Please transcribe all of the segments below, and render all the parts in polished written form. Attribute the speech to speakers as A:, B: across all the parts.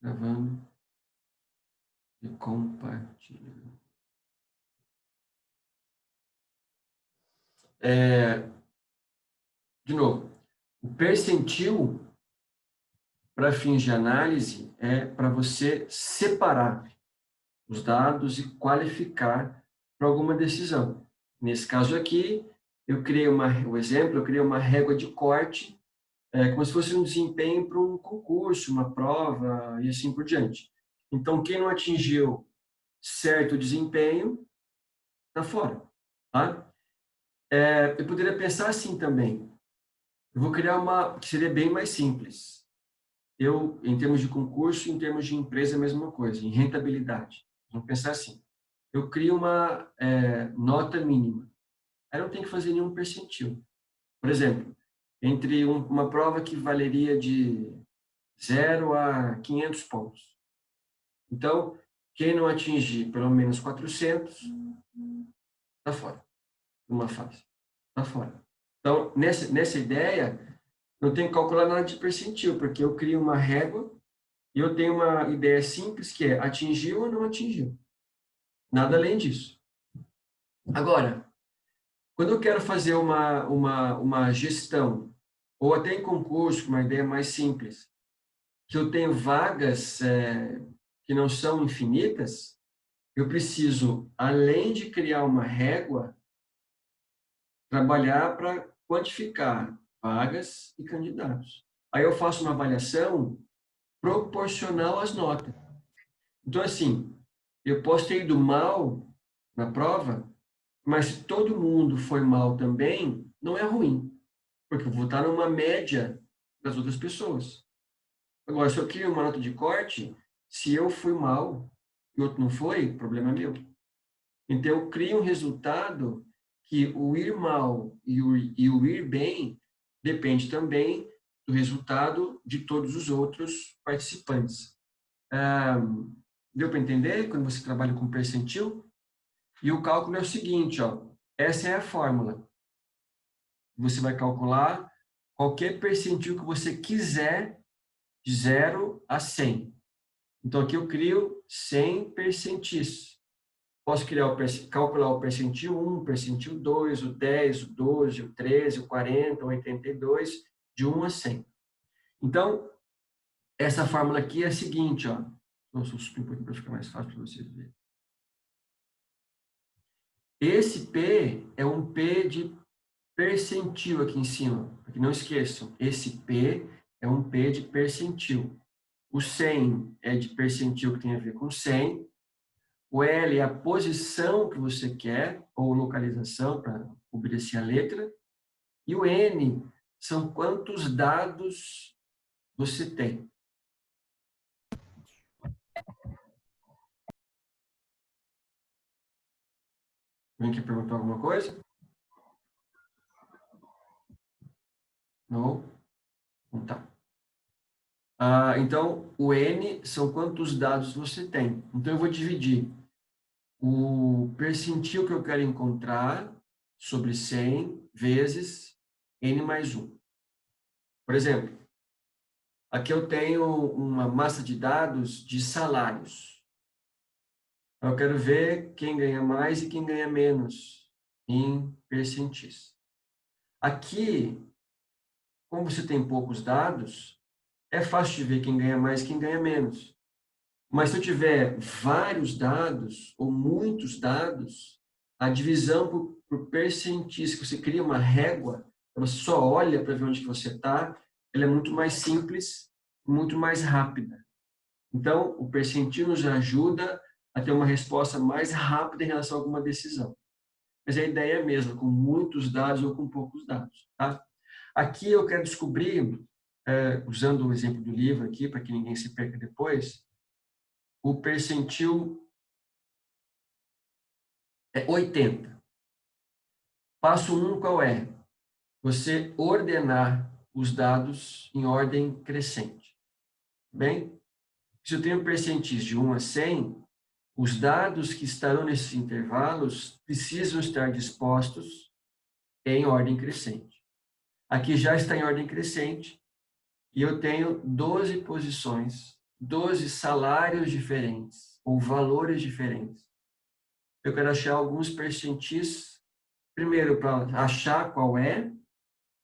A: Gravando e compartilhando. De novo, o percentil, para fins de análise, é para você separar os dados e qualificar para alguma decisão. Nesse caso aqui, o exemplo, eu criei uma régua de corte, como se fosse um desempenho para um concurso, uma prova e assim por diante. Então, quem não atingiu certo desempenho, está fora. Tá? Eu poderia pensar assim também. Eu vou criar uma que seria bem mais simples. Em termos de concurso, em termos de empresa, a mesma coisa, em rentabilidade. Vamos pensar assim. Eu crio uma nota mínima. Aí não tem que fazer nenhum percentil. Por exemplo, entre uma prova que valeria de 0 a 500 pontos. Então, quem não atingir pelo menos 400, está fora, numa fase. Está fora. Então, nessa ideia, não tem que calcular nada de percentil, porque eu crio uma régua e eu tenho uma ideia simples que é atingiu ou não atingiu. Nada além disso. Agora, quando eu quero fazer uma gestão, ou até em concurso, uma ideia mais simples, que eu tenho vagas que não são infinitas, eu preciso, além de criar uma régua, trabalhar para quantificar vagas e candidatos. Aí eu faço uma avaliação proporcional às notas. Então, assim, eu posso ter ido mal na prova, mas se todo mundo foi mal também, não é ruim, porque eu vou estar numa média das outras pessoas. Agora, se eu crio uma nota de corte, se eu fui mal e o outro não foi, problema é meu. Então, eu crio um resultado que o ir mal e o ir bem depende também do resultado de todos os outros participantes. Ah, deu para entender quando você trabalha com percentil? E o cálculo é o seguinte, ó, essa é a fórmula. Você vai calcular qualquer percentil que você quiser de 0 a 100. Então, aqui eu crio 100 percentis. Posso calcular o percentil 1, percentil 2, o 10, o 12, o 13, o 40, o 82, de 1 a 100. Então, essa fórmula aqui é a seguinte, ó. Vou subir um pouquinho para ficar mais fácil para vocês verem. Esse P é um P de percentil aqui em cima. Porque não esqueçam, esse P é um P de percentil. O 100 é de percentil que tem a ver com 100. O L é a posição que você quer, ou localização, para obedecer a letra. E o N são quantos dados você tem. Alguém quer perguntar alguma coisa? Não? Não tá. Então, o N são quantos dados você tem. Então, eu vou dividir o percentil que eu quero encontrar sobre 100 vezes N mais 1. Por exemplo, aqui eu tenho uma massa de dados de salários. Eu quero ver quem ganha mais e quem ganha menos em percentis. Aqui, como você tem poucos dados, é fácil de ver quem ganha mais e quem ganha menos. Mas se eu tiver vários dados ou muitos dados, a divisão por percentis, que você cria uma régua, você só olha para ver onde que você está, ela é muito mais simples, muito mais rápida. Então, o percentil nos ajuda a ter uma resposta mais rápida em relação a alguma decisão. Mas a ideia é a mesma, com muitos dados ou com poucos dados. Tá? Aqui eu quero descobrir, usando o exemplo do livro aqui, para que ninguém se perca depois, o percentil é 80. Passo 1 qual é? Você ordenar os dados em ordem crescente. Bem? Se eu tenho percentis de 1 a 100, os dados que estarão nesses intervalos precisam estar dispostos em ordem crescente. Aqui já está em ordem crescente e eu tenho 12 posições 12 salários diferentes ou valores diferentes. Eu quero achar alguns percentis, primeiro para achar qual é,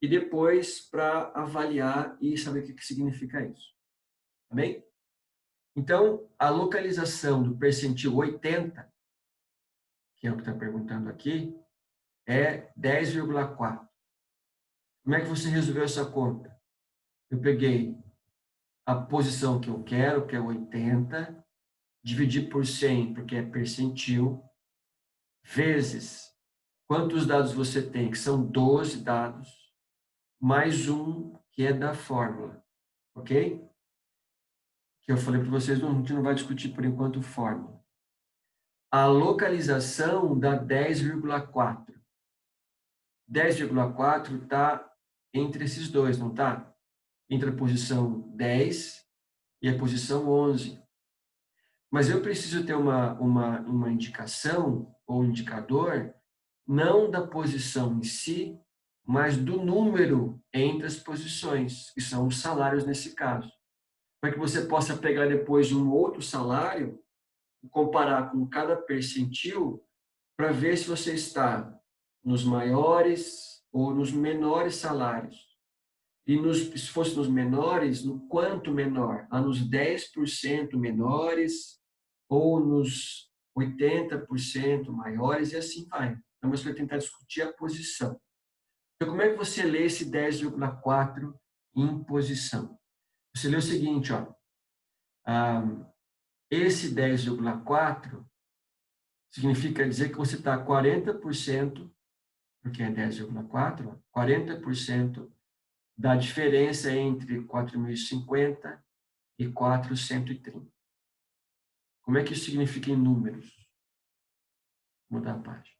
A: e depois para avaliar e saber o que significa isso. Tá bem? Então, a localização do percentil 80, que é o que está perguntando aqui, é 10,4. Como é que você resolveu essa conta? Eu peguei a posição que eu quero, que é 80, dividi por 100, porque é percentil, vezes quantos dados você tem, que são 12 dados, mais um que é da fórmula, ok? Que eu falei para vocês, a gente não vai discutir por enquanto fórmula. A localização dá 10,4. 10,4 está entre esses dois, não está? Entre a posição 10 e a posição 11. Mas eu preciso ter uma indicação ou indicador, não da posição em si, mas do número entre as posições, que são os salários nesse caso. Para que você possa pegar depois um outro salário, comparar com cada percentil, para ver se você está nos maiores ou nos menores salários. E se fosse nos menores, no quanto menor? Nos 10% menores ou nos 80% maiores e assim vai. Então, você vai tentar discutir a posição. Então, como é que você lê esse 10,4 em posição? Você lê o seguinte, ó, esse 10,4 significa dizer que você está 40%, porque é 10,4, 40% da diferença entre 4.050 e 4.130. Como é que isso significa em números? Vou mudar a página.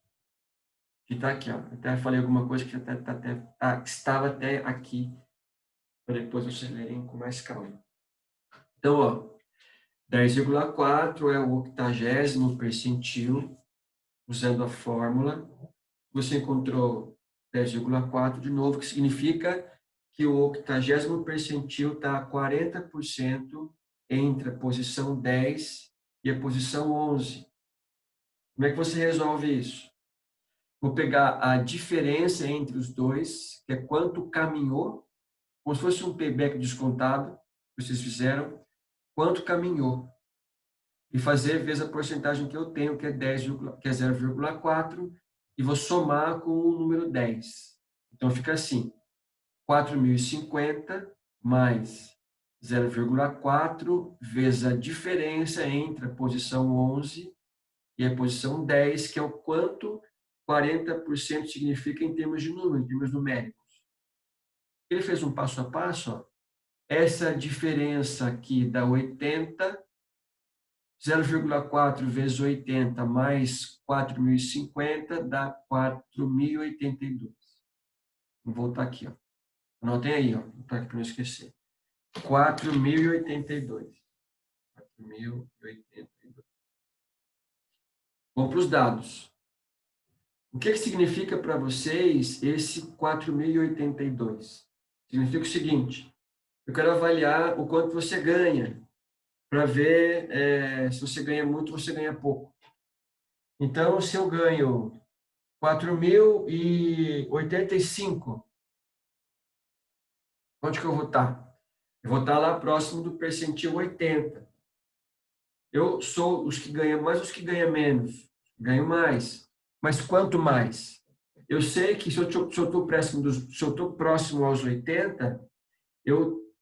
A: Que está aqui, ó. Até falei alguma coisa que estava até aqui, para depois vocês lerem com mais calma. Então, ó, 10,4 é o 80º percentil, usando a fórmula. Você encontrou 10,4 de novo, que significa que o 80º percentil está 40% entre a posição 10 e a posição 11. Como é que você resolve isso? Vou pegar a diferença entre os dois, que é quanto caminhou, como se fosse um payback descontado, que vocês fizeram, quanto caminhou. E fazer vezes a porcentagem que eu tenho, que é 0,4, e vou somar com o número 10. Então, fica assim, 4.050 mais 0,4 vezes a diferença entre a posição 11 e a posição 10, que é o quanto 40% significa em termos de número, em termos numéricos. Ele fez um passo a passo, ó. Essa diferença aqui dá 80, 0,4 vezes 80 mais 4.050 dá 4.082. Vou voltar aqui, ó. Anotem aí, ó, para não esquecer. 4.082. 4.082. Vamos para os dados. O que significa para vocês esse 4.082? Significa o seguinte, eu quero avaliar o quanto você ganha, para ver se você ganha muito ou você ganha pouco. Então, se eu ganho 4.085, onde que eu vou estar? Eu vou estar lá próximo do percentil 80. Eu sou os que ganham mais, os que ganham menos. Ganho mais. Mas quanto mais? Eu sei que se eu estou próximo aos 80,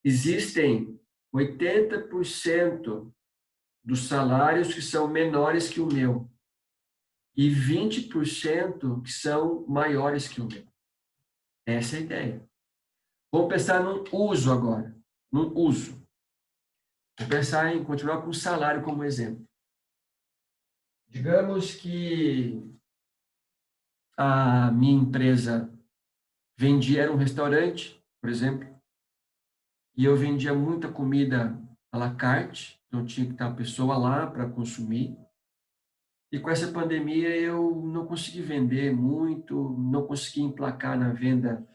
A: existem 80% dos salários que são menores que o meu e 20% que são maiores que o meu. Essa é a ideia. Vamos pensar num uso agora. Num uso. Vou pensar em continuar com o salário como exemplo. Digamos que a minha empresa era um restaurante, por exemplo, e eu vendia muita comida à la carte, então tinha que estar a pessoa lá para consumir. E com essa pandemia eu não consegui vender muito, não consegui emplacar na venda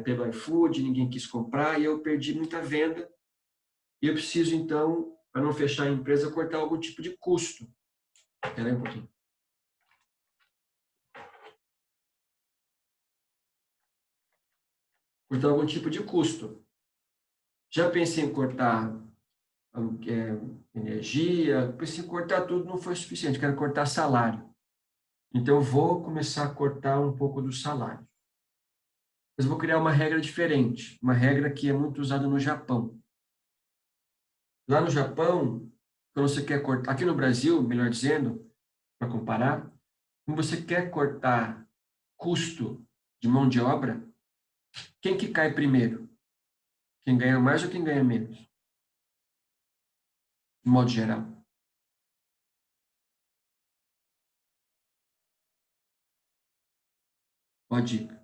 A: pelo iFood, ninguém quis comprar, e eu perdi muita venda e eu preciso, então, para não fechar a empresa, cortar algum tipo de custo. Espera aí um pouquinho. Cortar algum tipo de custo. Já pensei em cortar energia, pensei em cortar tudo, não foi suficiente, quero cortar salário. Então, eu vou começar a cortar um pouco do salário. Mas eu vou criar uma regra diferente, uma regra que é muito usada no Japão. Lá no Japão, quando você quer cortar, aqui no Brasil, melhor dizendo, para comparar, quando você quer cortar custo de mão de obra, quem que cai primeiro? Quem ganha mais ou quem ganha menos? De modo geral. Ó a dica.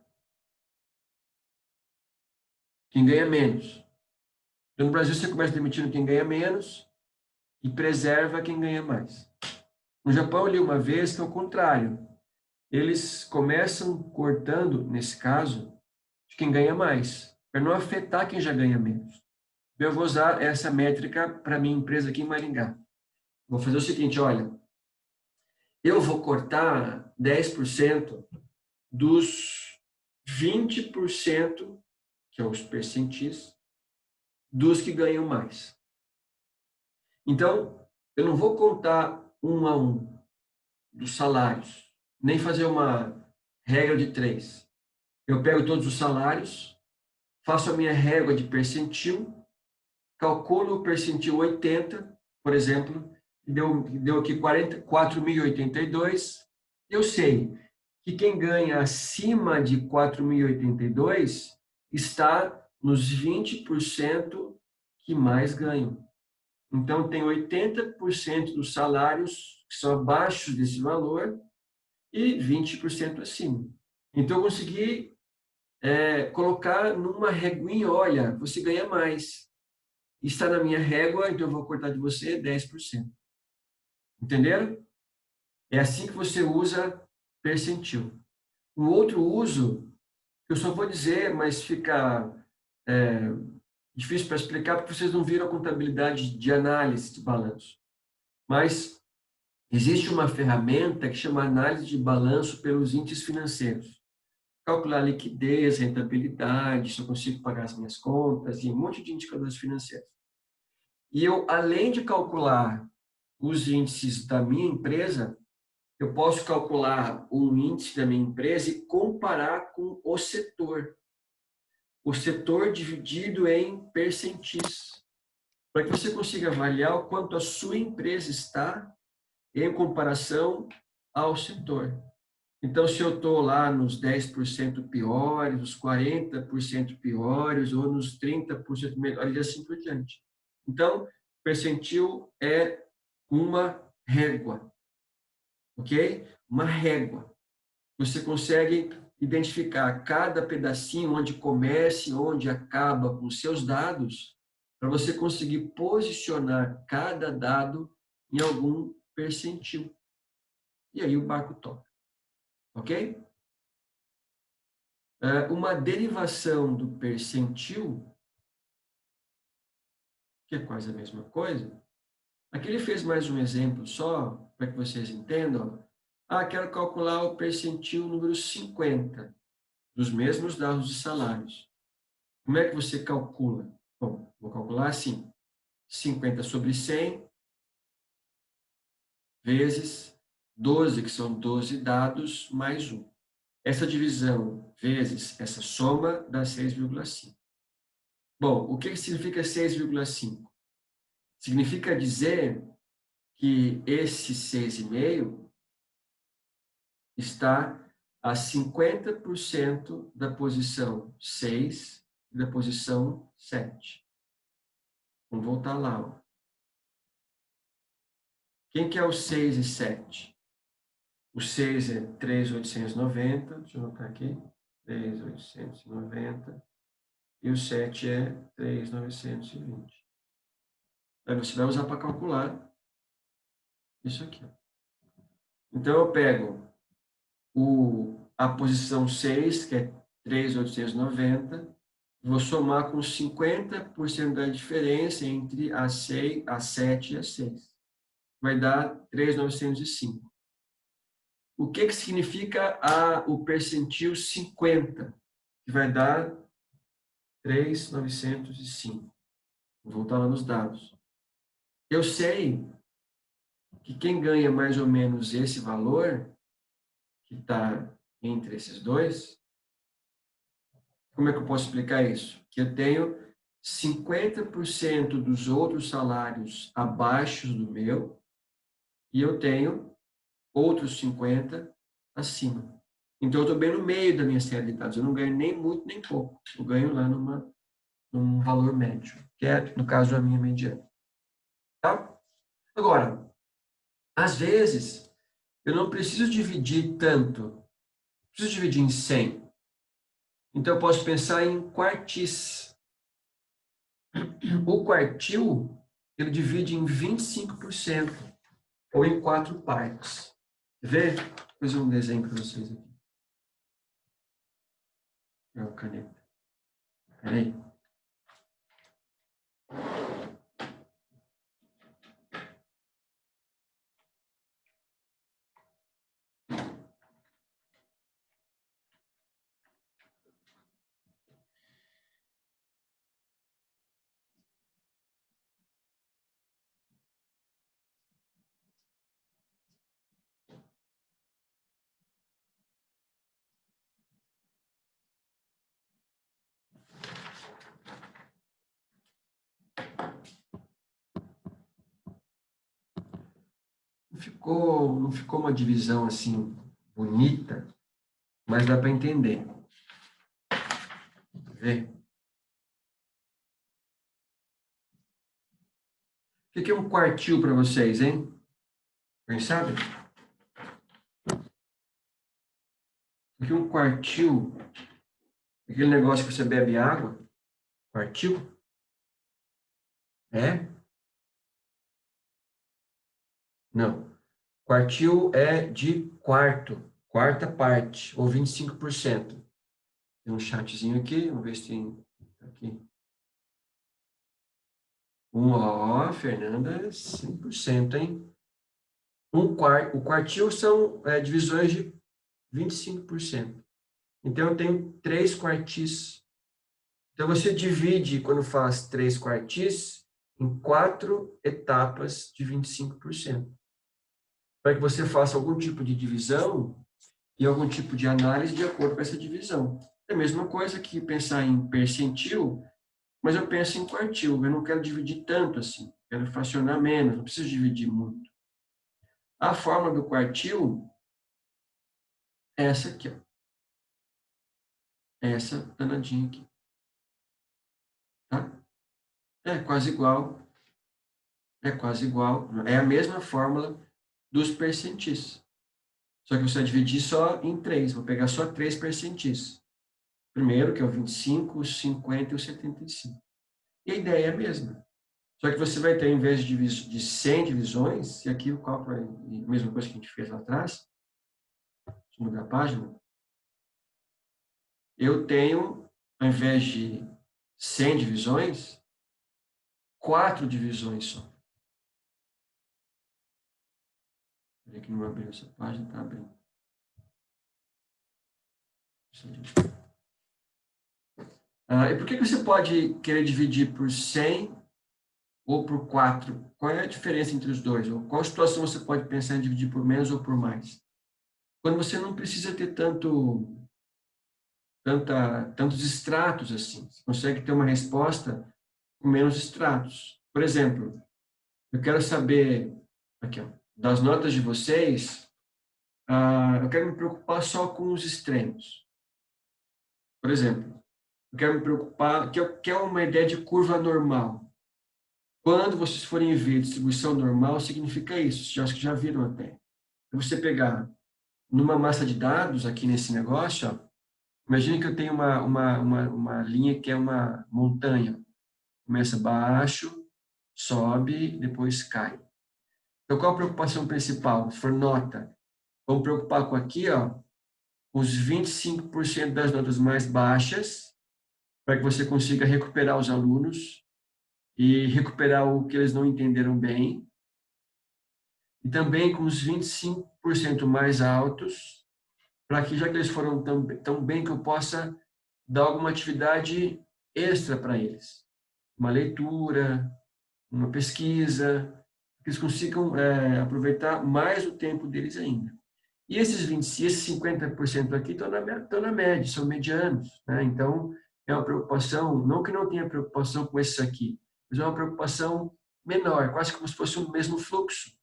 A: Quem ganha menos. Então, no Brasil, você começa demitindo quem ganha menos e preserva quem ganha mais. No Japão, eu li uma vez que é o contrário. Eles começam cortando, nesse caso, de quem ganha mais, para não afetar quem já ganha menos. Eu vou usar essa métrica para minha empresa aqui em Maringá. Vou fazer o seguinte, olha, eu vou cortar 10% dos 20%, que é os percentis, dos que ganham mais. Então, eu não vou contar um a um dos salários, nem fazer uma regra de 3. Eu pego todos os salários, faço a minha régua de percentil, calculo o percentil 80, por exemplo, deu aqui 4.082. Eu sei que quem ganha acima de 4.082 está nos 20% que mais ganham. Então, tem 80% dos salários que são abaixo desse valor e 20% acima. Então, eu consegui colocar numa reguinha, olha, você ganha mais. Está na minha régua, então eu vou cortar de você 10%. Entenderam? É assim que você usa percentil. Um outro uso, eu só vou dizer, mas fica difícil para explicar, porque vocês não viram a contabilidade de análise de balanço. Mas existe uma ferramenta que chama análise de balanço pelos índices financeiros. Calcular liquidez, rentabilidade, se eu consigo pagar as minhas contas, e um monte de indicadores financeiros. E eu, além de calcular os índices da minha empresa, eu posso calcular um índice da minha empresa e comparar com o setor. O setor dividido em percentis, para que você consiga avaliar o quanto a sua empresa está em comparação ao setor. Então, se eu estou lá nos 10% piores, nos 40% piores, ou nos 30% melhores, e assim por diante. Então, percentil é uma régua, ok? Uma régua. Você consegue identificar cada pedacinho, onde começa e onde acaba com seus dados, para você conseguir posicionar cada dado em algum percentil. E aí o barco toca, ok? Uma derivação do percentil, que é quase a mesma coisa. Aqui ele fez mais um exemplo só, para que vocês entendam. Quero calcular o percentil número 50 dos mesmos dados de salários. Como é que você calcula? Bom, vou calcular assim, 50 sobre 100 vezes 12, que são 12 dados, mais 1. Essa divisão vezes essa soma dá 6,5. Bom, o que significa 6,5? Significa dizer que esse 6,5 está a 50% da posição 6 e da posição 7. Vamos voltar lá. Ó. Quem que é o 6 e 7? O 6 é 3.890, deixa eu anotar aqui, 3.890, e o 7 é 3.920. Aí você vai usar para calcular isso aqui. Então, eu pego a posição 6, que é 3.890, vou somar com 50% da diferença entre a 7 e a 6. Vai dar 3.905. O que significa o percentil 50? Que vai dar 3.905. Vou voltar lá nos dados. Eu sei que quem ganha mais ou menos esse valor, que está entre esses dois, como é que eu posso explicar isso? Que eu tenho 50% dos outros salários abaixo do meu e eu tenho outros 50% acima. Então, eu estou bem no meio da minha série de dados. Eu não ganho nem muito, nem pouco. Eu ganho lá num valor médio, que é, no caso, a minha mediana. Tá? Agora, às vezes, eu não preciso dividir tanto. Preciso dividir em 100. Então, eu posso pensar em quartis. O quartil, ele divide em 25%, ou em 4 partes. Quer ver? Vou fazer um desenho para vocês aqui. É uma caneta. Peraí. Não ficou uma divisão assim bonita, mas dá para entender. Quer ver? O que é um quartil para vocês, hein? Quem sabe? O que é um quartil? Aquele negócio que você bebe água? Quartil? É? Não. Quartil é de quarto, quarta parte, ou 25%. Tem um chatzinho aqui, vamos ver se tem aqui. Fernanda, 100%, hein? O quartil são divisões de 25%. Então, eu tenho 3 quartis. Então, você divide, quando faz 3 quartis, em 4 etapas de 25%. Para que você faça algum tipo de divisão e algum tipo de análise de acordo com essa divisão. É a mesma coisa que pensar em percentil, mas eu penso em quartil. Eu não quero dividir tanto assim. Quero fracionar menos, não preciso dividir muito. A forma do quartil é essa aqui, ó. Essa danadinha aqui. Tá? É quase igual. É quase igual. É a mesma fórmula dos percentis. Só que você vai dividir só em 3. Vou pegar só 3 percentis. Primeiro, que é o 25, o 50 e o 75. E a ideia é a mesma. Só que você vai ter, em vez de 100 divisões, e aqui o cálculo é a mesma coisa que a gente fez lá atrás, deixa eu mudar a página, eu tenho, ao invés de 100 divisões, 4 divisões só. Peraí que não abriu essa página, está abrindo. E por que você pode querer dividir por 100 ou por 4? Qual é a diferença entre os dois? Ou qual situação você pode pensar em dividir por menos ou por mais? Quando você não precisa ter tantos extratos assim. Você consegue ter uma resposta com menos extratos. Por exemplo, eu quero saber, aqui, ó, das notas de vocês, eu quero me preocupar só com os extremos. Por exemplo, eu quero me preocupar, que é uma ideia de curva normal. Quando vocês forem ver distribuição normal, significa isso. Acho que já viram até. É você pegar numa massa de dados, aqui nesse negócio, ó, imagine que eu tenho uma linha que é uma montanha. Começa baixo, sobe, depois cai. Então, qual a preocupação principal? Se for nota, vamos preocupar com aqui, ó, os 25% das notas mais baixas, para que você consiga recuperar os alunos e recuperar o que eles não entenderam bem. E também com os 25% mais altos, para que, já que eles foram tão bem, que eu possa dar alguma atividade extra para eles. Uma leitura, uma pesquisa, que eles consigam aproveitar mais o tempo deles ainda. E esses 20, esses 50% aqui estão na média, são medianos, né? Então, é uma preocupação, não que não tenha preocupação com esses aqui, mas é uma preocupação menor, quase como se fosse o mesmo fluxo.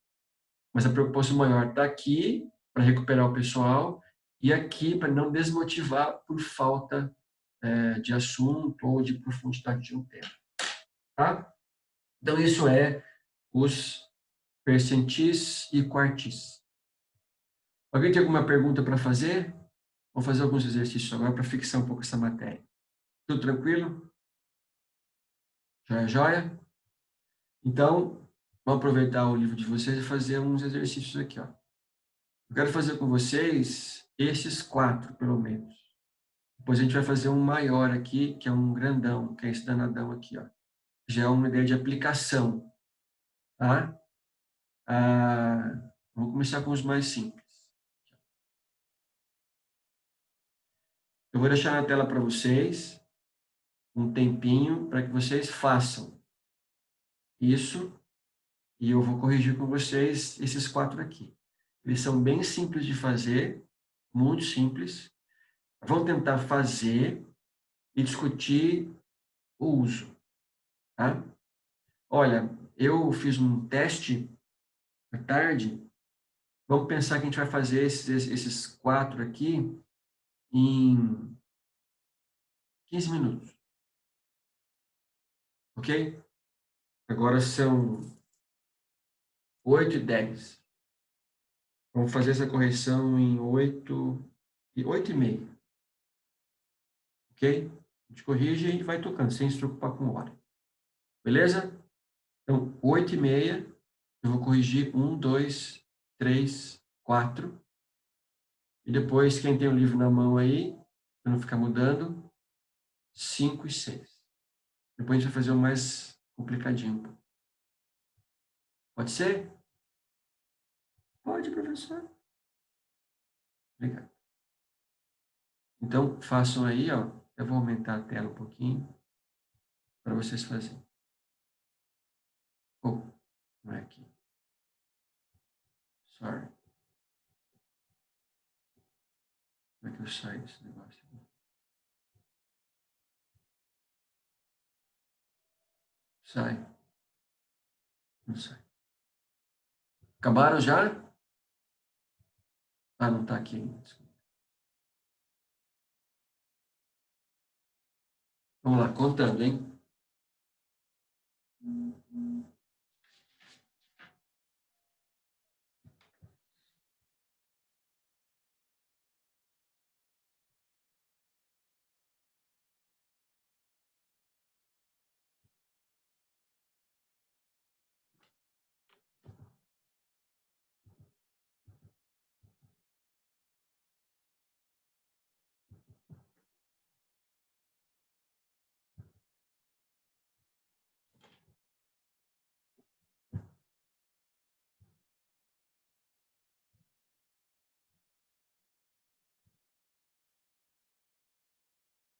A: Mas a preocupação maior está aqui, para recuperar o pessoal, e aqui para não desmotivar por falta de assunto ou de profundidade de um tema. Tá? Então, isso é os percentis e quartis. Alguém tem alguma pergunta para fazer? Vou fazer alguns exercícios agora para fixar um pouco essa matéria. Tudo tranquilo? Joia, joia? Então, vou aproveitar o livro de vocês e fazer uns exercícios aqui, ó. Eu quero fazer com vocês esses 4, pelo menos. Depois a gente vai fazer um maior aqui, que é um grandão, que é esse danadão aqui, ó. Já é uma ideia de aplicação, tá? Vamos começar com os mais simples. Eu vou deixar na tela para vocês um tempinho para que vocês façam isso e eu vou corrigir com vocês esses 4 aqui. Eles são bem simples de fazer, muito simples. Vão tentar fazer e discutir o uso, tá? Olha, eu fiz um teste à tarde. Vamos pensar que a gente vai fazer esses 4 aqui em 15 minutos, ok? Agora são 8h10. Vamos fazer essa correção em 8h30, ok? A gente corrige e vai tocando, sem se preocupar com hora. Beleza? Então, 8h30, eu vou corrigir 1, 2, 3, 4. E depois, quem tem o livro na mão aí, para não ficar mudando, 5 e 6. Depois a gente vai fazer o mais complicadinho. Pode ser? Pode, professor. Obrigado. Então, façam aí, ó. Eu vou aumentar a tela um pouquinho para vocês fazerem. Oh, não é aqui. Sorry. Como é que eu saio desse negócio aqui? Sai. Não sai. Acabaram já? Ah, não está aqui ainda. Desculpa. Vamos lá, contando, hein?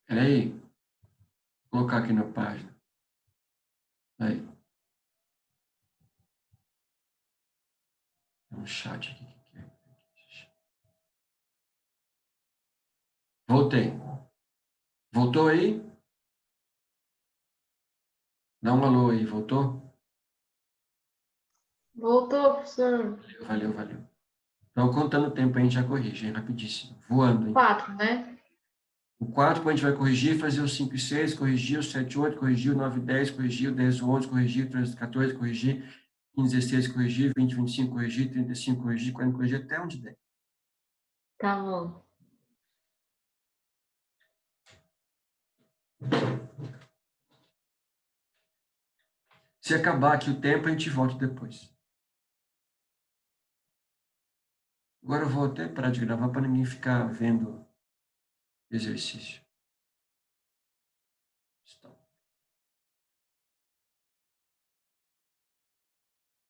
A: Peraí. Vou colocar aqui na página. Aí. Tem um chat aqui. Voltei. Voltou aí? Dá um alô aí. Voltou?
B: Voltou, professor.
A: Valeu, valeu. Então, contando o tempo, a gente já corrige, hein? Rapidíssimo. Voando, hein?
B: 4, né?
A: O 4, a gente vai corrigir, fazer o 5 e 6, corrigir o 7 e 8, corrigir o 9 e 10, corrigir o 10 e 11, corrigir o 13 e 14, corrigir 15 e 16, corrigir 20 e 25, corrigir 35, corrigir 40, corrigir até onde der.
B: Tá bom.
A: Se acabar aqui o tempo, a gente volta depois. Agora eu vou até parar de gravar para ninguém ficar vendo exercício.